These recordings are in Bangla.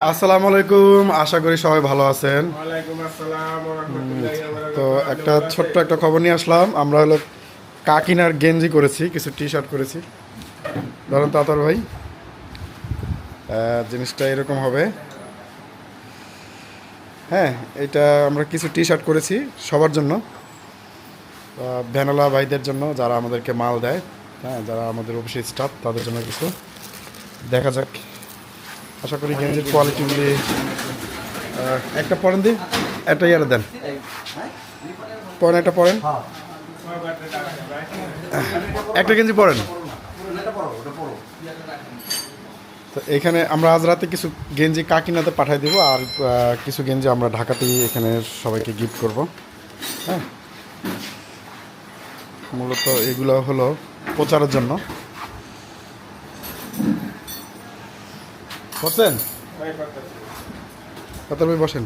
আসসালামু আলাইকুম, আশা করি সবাই ভালো আছেন। ওয়ালাইকুম আসসালাম ওয়া রাহমাতুল্লাহি ওয়া তো বারাকাতুহু। ছোট্ট একটা খবর নিয়ে আসলাম। আমরা হলো কাকিনার গেঞ্জি করেছি, কিছু টি শার্ট করেছি। ধরুন তাতার ভাই, জিনিসটা এরকম হবে। হ্যাঁ, এটা আমরা কিছু টি শার্ট করেছি সবার জন্য, ভ্যানোলা ভাইদের জন্য যারা আমাদেরকে মাল দেয়, হ্যাঁ, যারা আমাদের অফিসের স্টাফ তাদের জন্য কিছু। দেখা যাক, আশা করি গেঞ্জির কোয়ালিটিগুলি একটা পরেন দিন, একটা ইয়ারে দেন, পরেন, একটা পরেন, একটা গেঞ্জি পরেন। তো এখানে আমরা আজ রাতে কিছু গেঞ্জি কাকিনাতে পাঠিয়ে দেবো, আর কিছু গেঞ্জি আমরা ঢাকাতেই এখানে সবাইকে গিফট করব। হ্যাঁ, মূলত এগুলো হলো প্রচারের জন্য। বসেন কত ভাই, বসেন।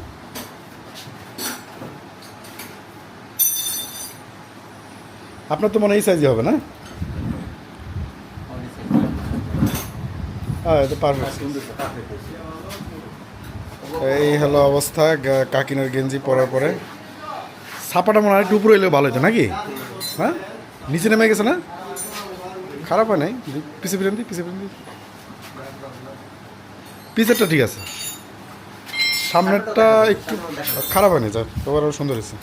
আপনার তো মনে হয় এই সাইজই হবে না? হ্যাঁ, এটা পারফেক্ট। এই হলো অবস্থা কাকিনার গেঞ্জি পরার পরে। ছাপাটা মনে হয় একটু উপরে এলেও ভালো হতো নাকি? হ্যাঁ, নিচে নেমে গেছে না? খারাপ হয় নাই। পিছে ফিরেন দি, পিছে ফিরেন দি। পিছেরটা ঠিক আছে, সামনেরটা একটু খারাপ হয়নি, স্যার তোমার আরও সুন্দর হয়েছে।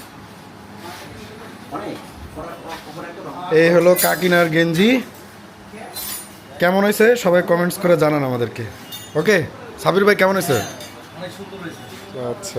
এই হলো কাকিনার গেঞ্জি। কেমন হয়েছে সবাই কমেন্টস করে জানান আমাদেরকে। ওকে, সাবির ভাই কেমন হয়েছে? আচ্ছা।